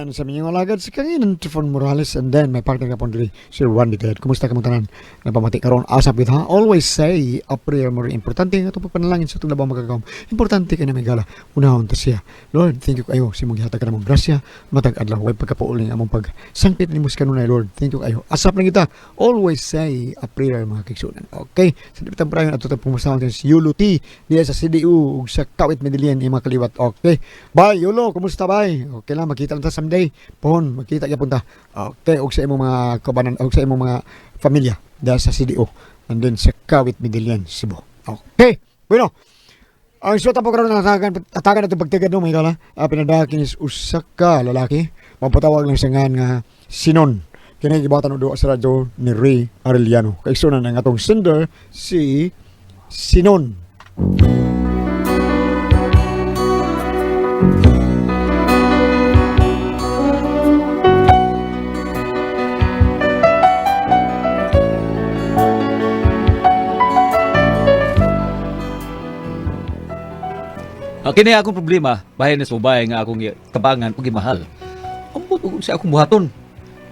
Yan sa minyong alagad si kanginan Trifon Morales and then may partner ka po diri Sir Juan Detail. Kumusta ka mo tanan? Napamati karon asap with ha. Always say a prayer more importante nga ito pagpanalangin sa itong labang magagawam. Importante ka na may gala. Unahon ta siya. Lord, thank you kayo. Si mong gihatag ka namang grasya. Matag adlaw way pagkapauli nga among pagsangpit ni mus kanunay Lord. Thank you kayo. Asap lang kita. Always say a prayer mga kigsunan. Okay. Sa dipitang prayon at tutang pumasama si Yulo T. Diya sa CDU ug sa Kawit Medellin yung mga kaliwat. Okay. Bye Yulo. Kumusta bye? Okay lang. Makita lang ta someday. Pohon. Makita ka punta. Okay. Ug sa imong mga kabanan. Ug sa imong mga familia. Diya sa CDU. And then sa Kawit Medellin, Cebu. Okay. Bueno. Ang suwata po karoon ng atakan na ito pagtigad no, may kala. Pinadakin is usa ka lalaki. Mapatawag lang siya nga Sinon. Kini gibatan do sa radyo ni Ray Arellano. Kaigsunan ng atong sender si Sinon. Kini akong problema, bahay na subay nga akong tabangan ug gimahal. Ambot ug sa akong buhaton.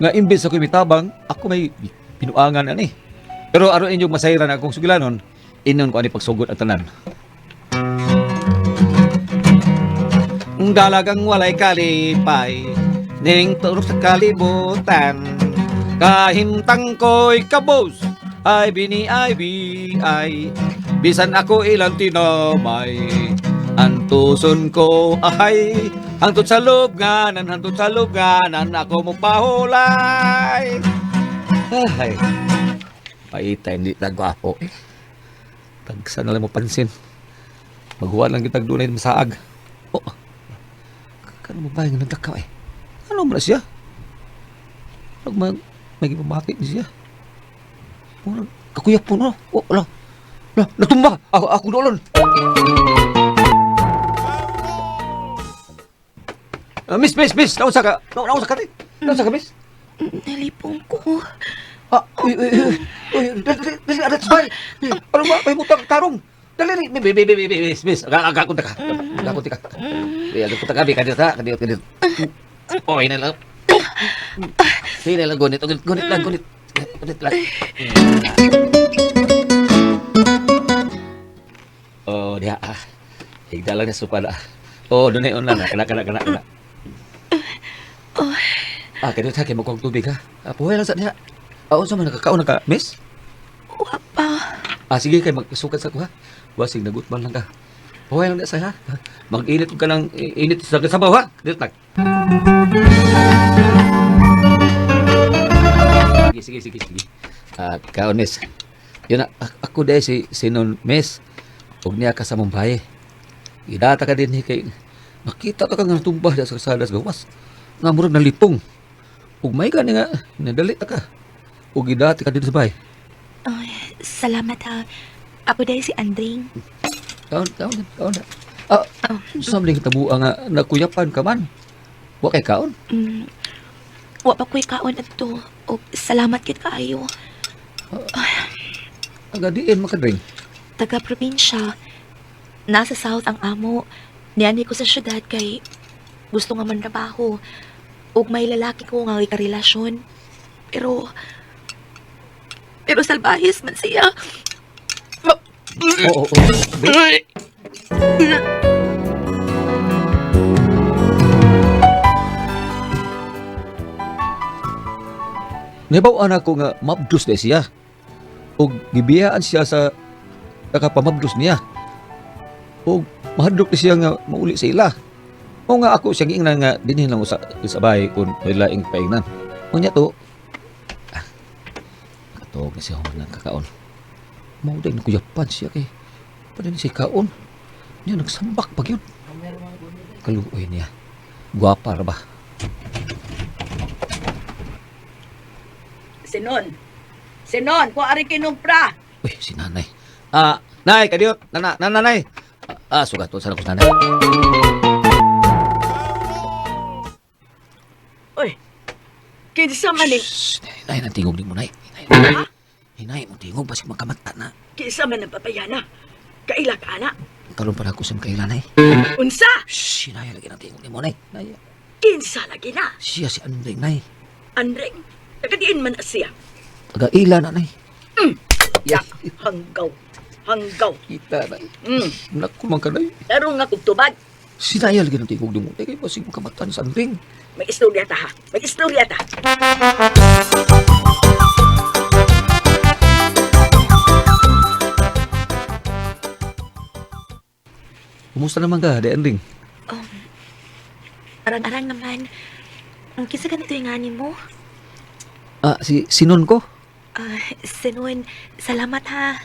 Nga imbes ako mitabang, ako may pinuangan ani. Pero aron inyong masayran akong sugilanon, inon ko ani pagsugod at tanan. Ang dalagang walay kalipay, ning turok sa kalibutan. Kahimtang ko'y kabos, ay bini ay, bisan ako ilang tinamay. Antuson ko ay hangtod sa lubnganan, ako mo pahulay. Ay, paitay, hindi nagwapo. Tagsa na lang mo pansin. Maghuwa lang kitag dunay masaag. Oh, kano mo ba yung nagtakaw eh? Ano mo na siya? May gipamati niya siya. Kakuyak po na. Oh, ala. Natumba! Ako doon! Miss! Nausa ka? Nausa ka, miss? Nalipong ko. Uy, dali, sabay. Ano ba? May butang tarong. Dali, miss. Agakunta ka. Agakunta ka, kadit. Oh, ina lang. Gunit lang. Oh, dia. Higda lang na supada. Oh, dunay on lang. Kana. Kaya sa akin magkong tubig ha. Puhay lang sa niya. Sa man nakakaon ka, miss? Wapa. Sige kay magsukat sa ko ha. Wasig nagutman lang ka. Puhay lang na sa ha. Mag-init ka ng init sa sabaw ha. Dito tag. Sige. Kaon miss. Yun na, ako dahil si Sinon miss. Huwag niya ka sa Mumbai. Idata ka din kay nakita ka nga tumbah sa sadas gawas. Nga murag na lipong. Ug may gani nga nadali ta ka. Ug idati ka dito sa bay. Salamat ha. Ako dahil si Andring. Kaon. Samling tabuang nga nakuyapan ka man. Wa kay kaon? Wa pa ko'y kaon ato. O salamat kit kaayo. Agadiin makadring. Taga-probinsya. Nasa south ang amo. Niyani ko sa syudad kay gusto nga man trabaho. Ug may lalaki ko nga ikarelasyon. Pero salbahis man siya. Oo. Nabaw anak ko nga mabdus na siya. Ug gibiyaan siya sa nakapamabdus niya. Ug mahadlok na siya nga mauli sa ila. O nga ako siya giingnan nga dinhin lang sa bahay kung may laing paingnan. O niya to, katog na siya human lang kakaon. Mauday na kuyapan siya kay pwede na siya kaon. Niya nagsambak pag yun. Kaluoy niya. Guwapa ra ba? Sinon, kung ari kinumpra. Uy, si nanay. Nay, kadiyot. Nanay. Sugat to. Sana ko sa nanay. Uy, kinsa man ni... Shhh, nay, nantingog din mo, nay. Nay, mo tingog, basig magkamata na. Kinsa man ang papayana. Kaila ka, anak. Karoon para ako sa kailan, nay. Unsa? Shhh, nay, lagi nantingog din mo, nay. Nay. Kinsa lagi na. Siya si Andring, nay. Andring, nagadiin man na siya. Taga-ila na, nay. Ya, hanggaw. Hanggaw. Kita, nay. Mm. Naku, man ka, nay. Laro nga kong tubag. Sinayal ka ng tigog mo. Kaya basig makamatan sa Andring. May istorya ta ha. May istorya ta. Kumusta naman ka, de Andring? Arang-arang naman. Ang kisa ganito yung ani mo? Si Sinon ko. Sinuan, salamat ha.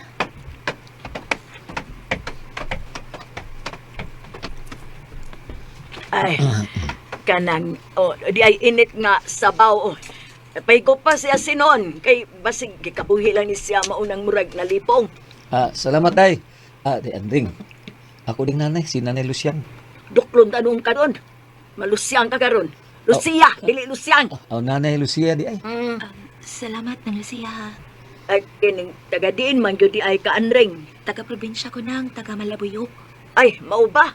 Ay, kanang, di ay init nga sabaw. Pay ko pa siya sinon. Kay basig, kikabuhi lang ni siya maunang murag na lipong. Salamat, day. De Andring. Ako ding nanay, si Nanay Lucian. Duklon tanong ka ron. Malusyang ka karon. Lucia, dili Luciang. Nanay Lucia, di ay. Salamat ng Lucia ha. Ay, kining taga-diin man yun di ay kaanring. Taga-probinsya ko ng taga Malabuyok. Ay, mau ba?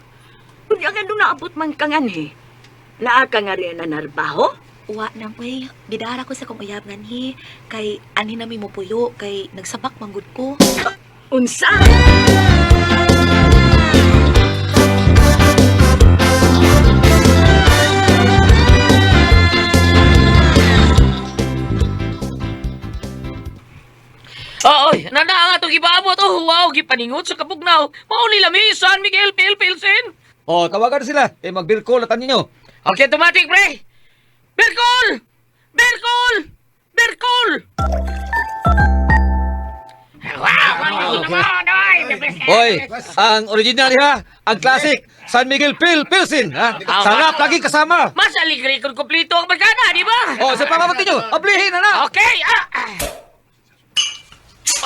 Kung yan nga naabot man kangan he. Naa ka nga rin na narbaho? Uwa nang way, gidara ko sa kong uyab nganhi. Kay ani nami mo puyo, kay nagsabak manggod ko. Unsa? Oy, nana nga itong ibaabot. Oh, wow, gipaningot sa kabugnaw. Mauli lami, San Miguel, Pilsen. Tawagan sila. Mag-bircall at ninyo. Okay, automatic, pre. Birkol! Birkol! Birkol! Hoy, ang original ha, ang classic, San Miguel Pilsen, ha? Sarap lagi kasama. Mas aligri kung kumplito ang magkana, di ba? Sa pamamati nyo, ablihin na. Okay,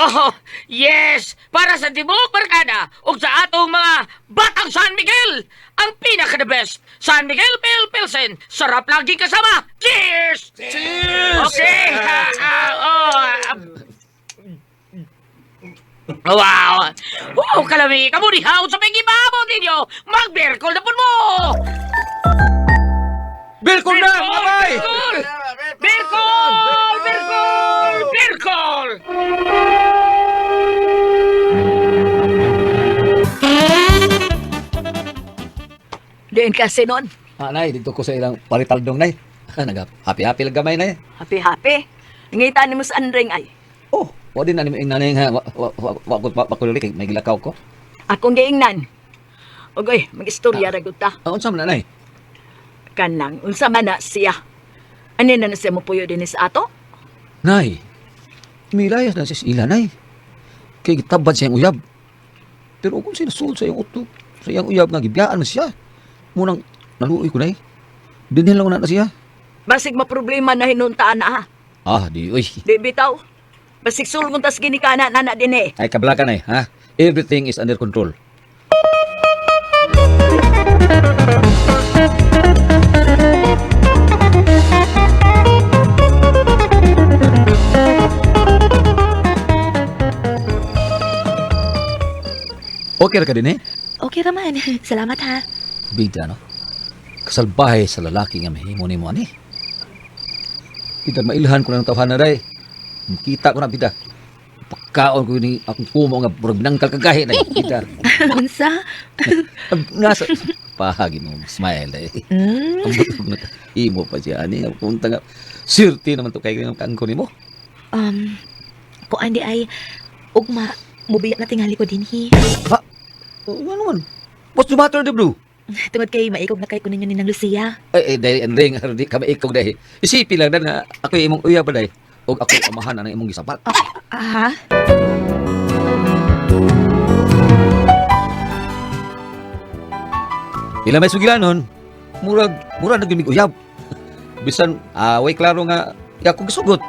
Oh, yes! Para sa Tibok Barkada ug sa atong mga Batang San Miguel, ang pinaka-the best, San Miguel Pilsen. Sarap lagi kasama. Cheers! Cheers! Okay! Wow! Wow, kalami! Kamunihaw sa may gibabot ninyo! Mag-birkol na po mo! Bircall na, mamay! Birkol! Birkol! Birkol! Birkol! Diin ka sinon. Nay, dito ko sa ilang paritaldong, nay. Nag-happy-happy lang gamay, nay. Happy-happy. Ngita ni mo sa andring ay. Wadi na ni nanay nga, wakulit, may gilakaw ko. Akong giingnan. Ogoy, mag-istorya ragot ta. Unsa man, nanay? Kanang, unsa man na siya. Ano na siya mo puyo din sa ato? Nay, milayas na siya ila, nay. Kaya gitabad siya yung uyab. Pero kung sinasul sa yung uto, sa yung uyab nga, gibiyaan na siya. Munang naluoy ko, nay. Dinhin lang na siya. Basig maproblema na hinuntaan na ha. Di, uy. Di bitaw. Basig sulgon tas ginikana na din eh. Ay, kablakan, nay, ha? Everything is under control. Okay ra ka din, eh? Okay raman, salamat ha. Bida, no? Kasalbahay sa lalaki nga mahimo ni mo, ani. Bida, mailhan ko na ng tawhan na, day. Kita ko na, bida. Pagkaon ko ni akong kumo nga burag nangkal kagahi, day. Bida. Unsa? Nasa, pahagi mo, smile, day. Imo pa siya, ani. Punta nga, sirti naman to kayo ng kaangko ni mo. Kung andi ay, ugma, mubiyak na tingali ko din hi. Ano man? What's the matter, the bro? Tungod kay maikog na kay ko ninyo ni nang Lucia. Day, Andring, di ka maikog, day. Isipin lang na nga, ako yung imong uya ba, day. O ako yung amahan na ng imong gisapat. Ha? Ila may sugilanon, murag nagimig uyab. Bisan, way klaro nga, ako gisugot.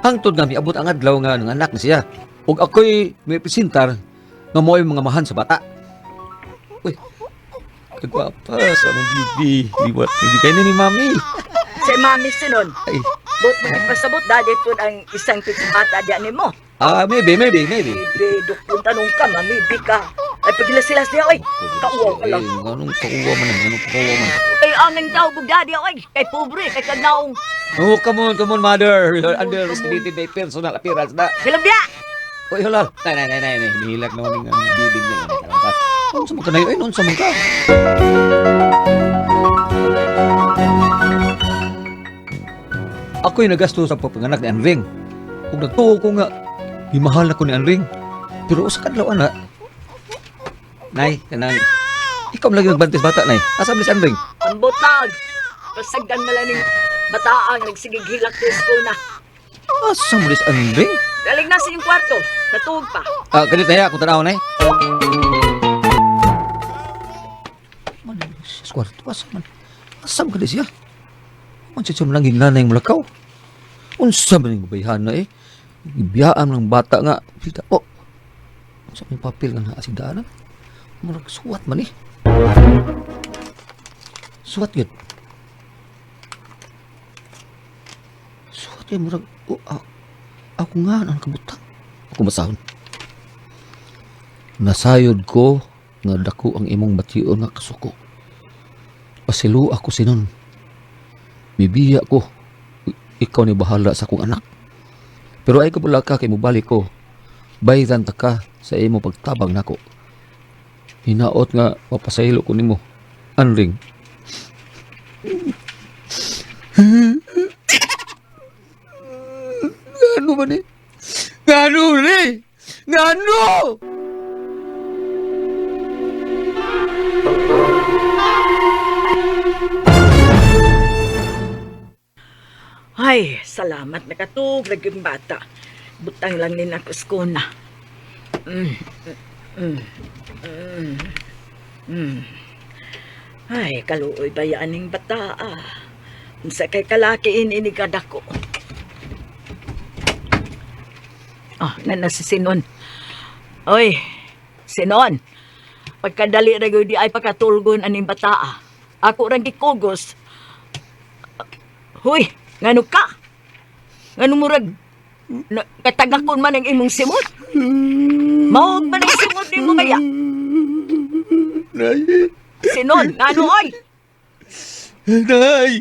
Hangtod nga, miabot ang adlaw nga ng anak na siya. Ug ako'y may presentar nga mo yung mga mahan sa bata. Uy, kagwapa sa mong bibi. Hindi kayo ni mami. Si mami sinon. Ay, Bot mo pasabot dadi po ang isang pitibata dyan ni mo. maybe. Ibe, dukpon tanong ka, mamibi ka. Ay, pagilas-silas niya, oy. Kauwaw ka lang. Anong kauwa man? Anong kauwa man? Ay, ang nang tao kong daddy, oy. Kay pobre, kay kagnaong. Oh, come on, mother. You're underestimated my personal appearance na. Hilabya! Uy, halal. Nay. Nihilak naman yung bibig na yun. Noon sa mga kanayo, noon sa mga ka. Ako'y nagasto sa papanganak ni Anring. Kung nagtuo ko nga, himahal na ko ni Anring. Pero sa kadlaw, ana. Nay, kanang, ikaw lagi nagbantis bata, Nay. Asa ni si Anring? Ang butag. Pasagdan na lang ng bataang nagsigig hilak sa school na. Asa mo ni si Anring? Galing na sa iyong kwarto. Natuog pa. Ganito ya, kung tanaw, Nay. Sa kwarto, asa man? Asa man ka di siya? Mansya siya mananging nanay yung mulakaw. Unsa man yung bayhan na eh. Ibiyaan ng bata nga. Pita, oh. Unsa man yung papel nga naasidaanan? Murag suwat man eh. Suwat yun. Suwat yun, murag, oh, ako nga, ang kabutang. Ako masahon. Nasayod ko nga dako ang imong bation nga kasuko. Pasilu ako sinon. Bibiya ko. Ikaw ni bahala sa akong anak. Pero ay kabula ka kay mubalik ko. Baydan ta ka sa imo pagtabang nako. Hinaot nga mapasaylo ko nimo. Anring. Ngano man eh? Ngano eh? Ngano? Ay, salamat nakatug lagi yung bata. Butang lang din ako skona. Ay, kaluoy ba yaning bata Unsa kay kalaki inikada ko. Na si Sinon. Oy, Sinon. Pagkadali ra gyud di ay pakatulgon aning bata Ako rang gikugos. Hoy, ngano ka? Ngano murag katagakon man ang imong simot? Maog man ang simot ni mo kaya? Nay. Sinon, ngano oy? Nay.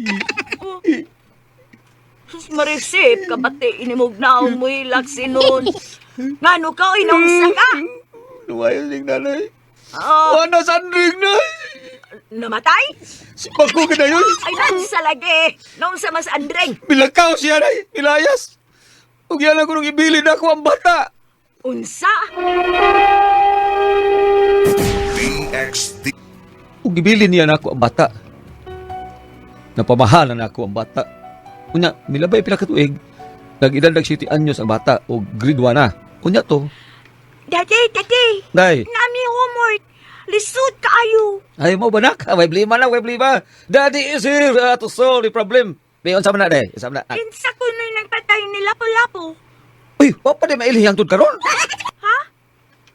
Sus marisip, kabati inimog naong mo hilak Sinon. Ngano ka oy, naunsa ka? Lumayan sing nanay. Oh, Ano sa Anring, Nay? namatay? Si Paco ka na yun. Ay, naunsa lagi. Naunsa mas Andreng. Bilakaw siya, Nay. Pilayas. Huwag yan lang kung ibilin ako ang bata. Unsa? DXD. Huwag ibilin niya na ako ang bata. Napamahalan na ako ang bata. Unya, milabay pila katuig. Nag-idadag 7 anyos ang bata o grade 1 na. Unya to. Daddy, Day. nami homework. Lisod kaayo. Ay mo ba nak? May blima lang, may blima. Daddy is here to solve the problem. Bayon sa mana, Day. Sa mana. Kinsa ko na nagpatay ni Lapu-Lapu. Uy, wa pa di mailihang tud karon. Ha?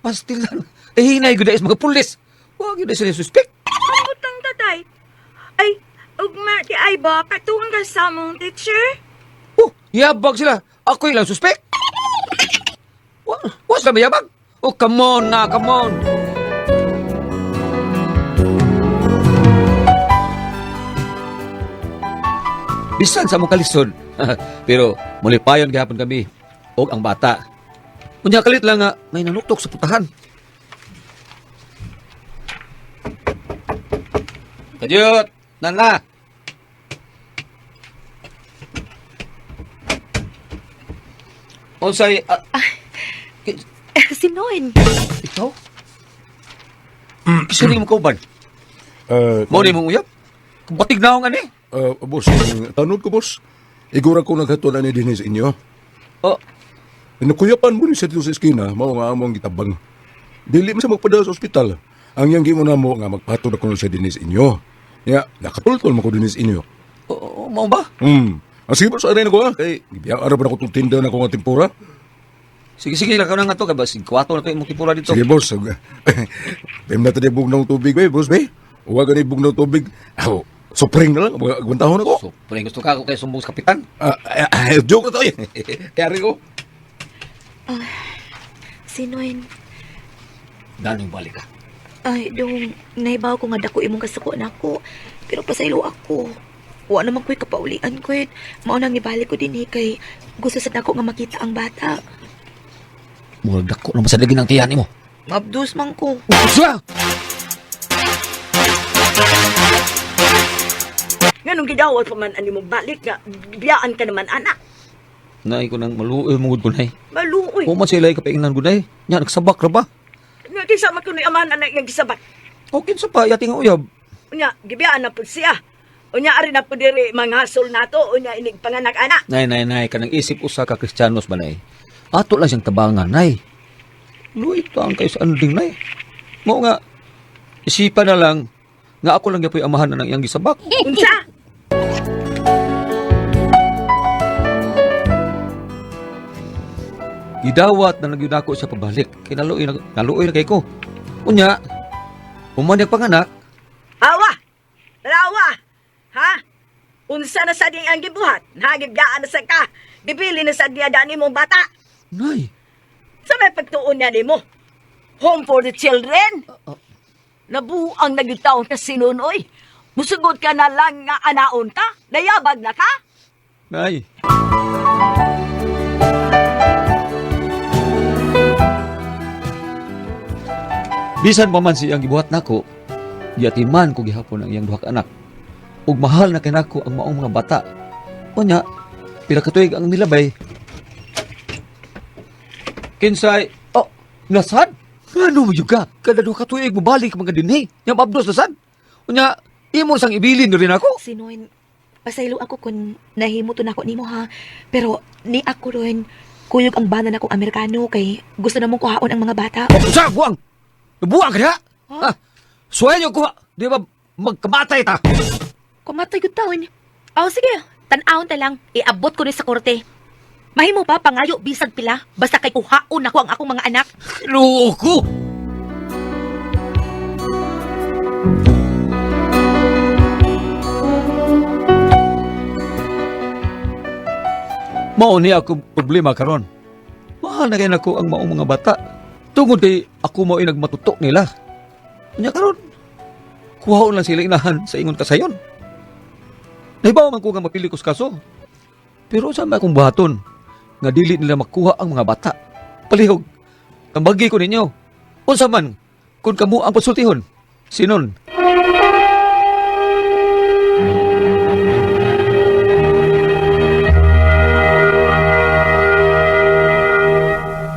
Pastilan. Hinay gud is mga pulis. Wa gyud sila suspect. Pambutang tatay. Ay, ugma di ay ba katuon ka sa mong teacher? Oh, yabag sila. Ako lang suspect. Wa sa mayabag. Oh, come on na, come on. Bisan sa mong kalisod. Pero mulipayon gihapon kami. Og ang bata. Unya kalit lang nga, may nanuktok sa putahan. Kajut! Nana! Onsay, Sinon. ikaw? Kisuri mo kauban? Mo ni mong uyap? Batig na ako nga ni. Boss, tanod ko, boss. Igura ko naghato na ni Denise inyo. Oh, Nakuyapan mo ni sa dito sa eskina, mao nga among gitabang. Dili mo sa magpadala sa ospital. Ang yang gimo na mo nga magpato na ko sa Denise inyo. Ya, nakatultol mo ko Denise inyo. mau ba? Ang sige boss, aray na ko kay gibiyang araw na ko itong tinda na ko nga tempura. Sige, lakaw na nga to. Kabas, kwato na to yung mukipura dito. Sige boss. Pem na tayo bugnaw tubig, boss, be. Huwag ganit bugnaw tubig. Supring na lang, agwantahon ako. So, pwede gusto ka ako kay sumbong sa kapitan. Joke na to, Kaya rin ko. Sinon. Danong balik ka. Ay, dong, naibaw ko nga dako imong kasuko nako. Pero pasaylo ako. Wa naman ko'y kapaulian ko. Maunang ibalik ko din kay gusto sa dako nga makita ang bata. Murag dako naman sa lagi ng tiyan mo. Mabdus man ko. Usa! Nganong gidawat pa man ani mo balik nga biyaan ka naman anak. Nay ko nang maluoy mungod ko nay. Maluoy. O man sila kapaingnan ko nay. Nya nagsabak ra ba? Nga kisa man kuno amahan anak nga gisabat. Okay sa pa yating uyab. Unya gibiyaan na pud siya. Unya ari na pud diri manghasol nato unya inig panganak anak. Nay, kanang isip usa ka Kristiyanos ba nay? Ato lang siyang tabangan, nay. Luit pa ang kayo sa anding, nay. Mo nga, isipan na lang, nga ako lang yapoy amahan na ng iyang gisabak. Unsa? Gidawat na nagyud ako siya pabalik. Kinaluoy na kay ko. Unya, umanyak panganak, Awa! Rawa! Ha? Unsa na sa di ang gibuhat? Nagibiyaan na sa ka. Bibili na sa diya dani mong bata. nay. Sa may pagtuon niya ni mo. Home for the children. Nabuang nagitaon ka sinunoy. Musugod ka na lang nga anaon ka. Nayabag na ka. Nay. Bisan pa man siyang gibuhat nako, giatiman ko gihapon ang iyang duha ka anak. Ug mahal na kay nako ang maong mga bata. Unya, pila ka tuig ang nilabay. Kinsay, oh, nasad? Ano mo yuga? Kada duha ka tuig mo balik mga dinhi. Nya mabdos nasad? Unya, imo sang ibilin rin ako. Sinoy, pasaylo ako kung nahimo to nako nimo ha. Pero ni ako ron, kuyog ang bana na akong Amerikano kay gusto na mong kuhaon ang mga bata. Sa buwang! Nabuwang ka na! Ha? Suwayan niyo ko, di ba magkamatay ta? Kumatay ko taon. Oh, sige. Tanawon ta lang. Iabot ko ni sa korte. Mahimo pa pangayo bisag pila basta kay kuhaon ako ang akong mga anak. Loko! Mao ni ako problema karon. Mahal na kayo ako ang maong mga bata. Tungod kay ako mao nagmatutok nila. Nya karon, kuhaon lang sila inahan sa ingon kasayon. Nahibaw man ko nga mapili ko sa kaso. Pero sa akong buhaton, nga dili nila makuha ang mga bata. Palihog, tambagi ko ninyo. Unsa man, kung kamo ang pasultihon, sinon.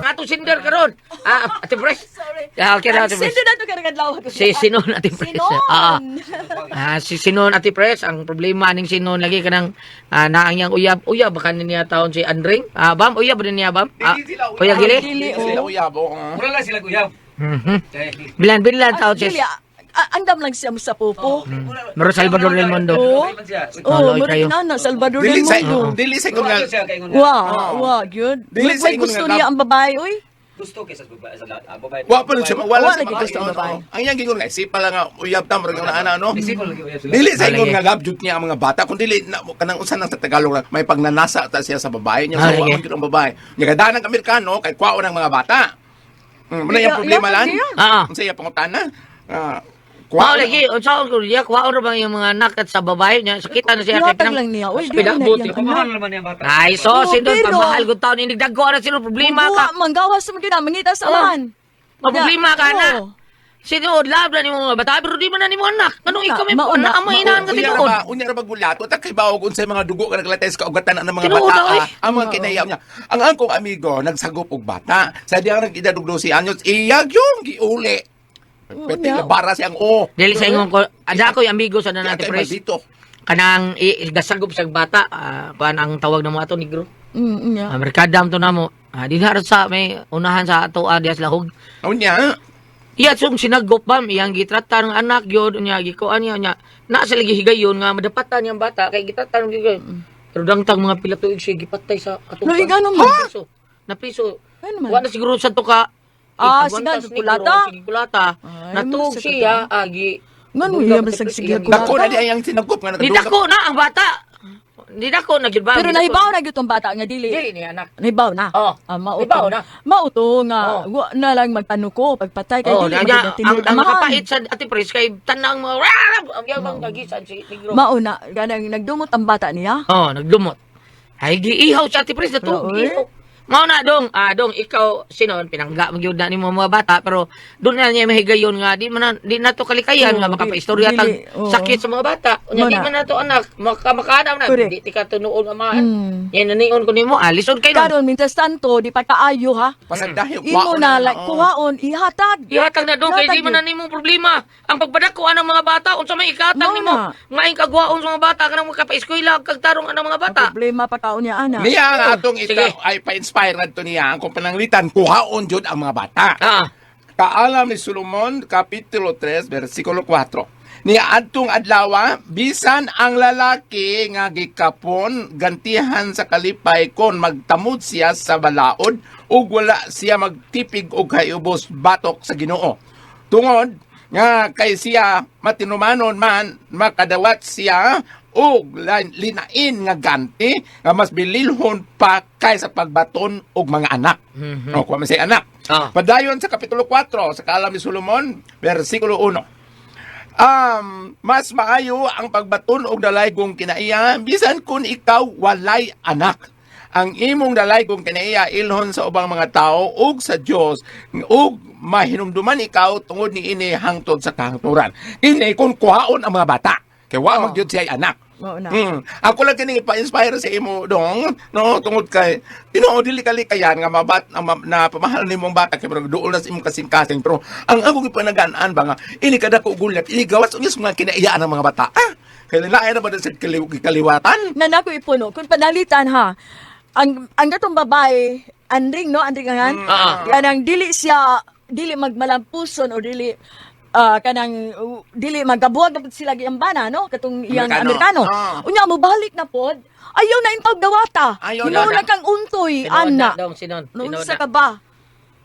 Ato sinder karon. Ate Pres. Okay na, Ate Pres. Sino na ito karagad ko Si Sinon, Ate Pres. Si Sinon, Ate Pres. Ang problema ning Sinon lagi kanang naang yang uyab. Uyab baka niya taon si Andring. Bam, uyab ba niya, Bam? Kuya Gili? Sila uyab, oo. Mura lang sila kuyab. Bilan taon si Andam lang siya sa pupo. Maro Salvador del Mundo. Oh, Loloy kayo. na Salvador Dili del sa Mundo. dili sa ingon nga. Wow, good. Dili sa May ingon gusto nga niya ang babae, oy. Gusto kaysa babae. Wa pa rin siya Wala wala sa lagi gusto ang babae. Ang yang gingon nga sipa lang nga uyab ta murag na ana no. Isipon lagi uyab sila. Dili sa ingon Lagi. nga gabjud niya ang mga bata kun dili na kanang usan sa Tagalog lang may pagnanasa ta siya sa babae niya sa Lagi. wa man ang babae. Nya kadaan ang Amerikano kay kwaon ang mga bata. Muna yung problema lang. Ang saya pangutana. Wow, lagi. Unsa ko diya kuha ra bang yung mga anak at sa babae niya. Sakita na siya Iwatag lang niya, oy. Di na Pinabot. iyang Pamahal anak. naman yung bata. Ay, so, Oo, Sinon, pero- pamahal ko taon, hindi dagko na sino problema ka. Manggawas mo gina, mangita sa man. Problema ka na. Oo. Sino, lab na ni mga bata, pero di man na ni mo anak. Anong ikaw may Mauna, amay inahan ka tinuod? Unya ra ba gulato ta kay bawo kun sa mga dugo ka naglates ka ugatan ng mga Tinuod, bata. oy. Ang mga kinayaw niya. Ang angkong amigo nagsagop og bata. Sa diya nagidadugdo si anyos iyag yung giuli. Pwede niya. nga bara siyang Dili sa ingon ko, ada ko yung amigo sa nanati Kaya pres. maldito. Kanang gasagop sa bata, kuan ang tawag na mo ato negro. Yeah. Merkadam to namo. Di na rin sa may unahan sa ato dias lahog. Unya. Iya sung sinagop bam iyang gitrata ng anak gyud unya gikuan niya. Na sa lagi higayon nga madapatan yang bata kay gitrata ng gigayon. Pero dangtang mga pila tuig siya gipatay sa atong. Loy, gano'n mo? Na piso. Ano man? Wala siguro sa to ka. Sina, kulata. Sige kulata. Ay, Natug mas- siya agi. Ngan mo iya basag sige Dako na di ang sinagop nga Di nagdugap. dako na ang bata. Di na ko nagyud ba? Pero nahibaw na gyud tong bata nga dili. Dili ni anak. Nahibaw na. Oh, mauto. nahibaw na. Mauto nga. Oh. Wa na lang magpanuko pagpatay kay Oh, dili ang magtinod kapait sa Ate Pres kay tanang mga ang yabang kagisan si Negro. Mauna ganang nagdumot ang bata niya. Oh, nagdumot. Ay giihaw sa Ate Pres na to. Pero, Giihaw. Mao na dong, dong ikaw sinon pinangga magyud na nimo mga bata pero doon na niya mahigayon nga di na to kalikayan nga makapaistorya tag sakit sa mga bata. Unya di man na to anak makamakadam na Correct. di ti ka tunuon amaan. Yan nanion ko nimo lisod kay nun. Karon mintas tanto di pa kaayo ha. Pasagdahi, Imo na like kuhaon ihatag. Ihatag na dong kay di Ihatag man na nimo problema. Ang pagpadako anang mga bata unsa may ikatag Mao nimo. na. Ngayon kagwaon sa mga bata kanang makapaeskwela kag tarong anang mga bata. Problema pa kaon niya ana. Niya ang atong Sige. ito ay pa-inspire to niya ang kung pananglitan, kuhaon jud ang mga bata. Ah. Kaalam ni Solomon, Kapitulo 3, versikulo 4. Niya adtong adlaw, bisan ang lalaki nga gikapon, gantihan sa kalipay kon magtamod siya sa balaod, ug wala siya magtipig og hayubos batok sa Ginoo. Tungod nga kay siya matinumanon man, makadawat siya og linain nga ganti nga mas bililhon pa kaysa pagbaton og mga anak. O kung say anak. Ah. Padayon sa Kapitulo 4 sa Kaalam ni Solomon, versikulo 1. Mas maayo ang pagbaton og dalaygong kinaiya bisan kun ikaw walay anak. Ang imong dalaygong kinaiya ilhon sa ubang mga tao ug sa Dios ug mahinumduman ikaw tungod ni ini hangtod sa kahangturan. Ini kun kuhaon ang mga bata. Kay wa magyud siya anak. Mao na. Ako lang kini pa-inspire sa imo dong, no, tungod kay Ginoo dili kalikayan nga na pamahal nimong bata kay pero duol na sa imong kasing-kasing pero ang akong ipanagan-an ba nga ini kada ko gulat ini gawas unyas mga kinaiyaan ng mga bata. Kay lain na ba sa kaliwatan? Nanako ipuno kun panalitan ha. Ang gatong babae andring no andring ngan. Kanang dili magmalampuson o dili kanang dili magabuhat na sila giyambana no katong iyang Amerikano. Unya mo balik na pod. Ayaw na intawg dawata. Ayaw Hinaw na. na kang untoy Tinood ana. na dong sinon. No Tinood sa na. ka ba?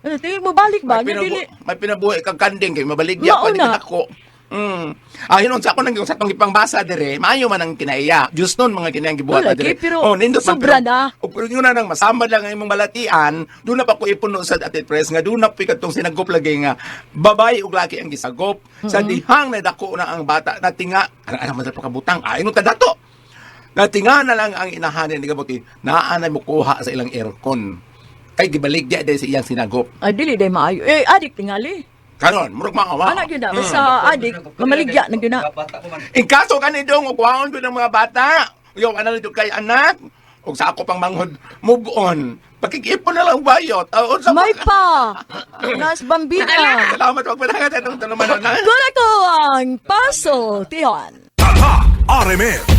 Tingin mo balik ba? Nga dili. May pinabuhi kang kanding kay mabaligya pa ni Mauna. ako. Hinon sa ako nang sa pang ipang-basa dire, maayo man ang kinaiya. Diyos nun mga kinayang gibuhat Wala, na dire. pero nindot man, sobra pero- na. O pero yun na nang masamad lang ang imong balatian, doon na pa ko ipuno sa Ate Pres nga doon na pa katong sinagop lagi nga babae ug laki ang gisagop. Sa dihang na dako na ang bata natinga, ano man sa pakabutang, ayon ta dato. Natinga na lang ang inahanin ni gabuti, naanay mo kuha sa ilang aircon. Kay gibaligya dahil sa iyang sinagop. Dili day maayo. Adik tingali. Karon, murag maawa. Anak yun na. Basta adik, mamaligya na yun na. In kaso kanidong ugwaon ko ng mga bata, yung ano nito kay anak, ug sa ako pang manghod, move on. Pakikipon na lang bayot. Sa May pa! Nas bambina! Salamat, wag panagat itong tanuman na. Kula ko ang paso, Tihan. Tatak RMN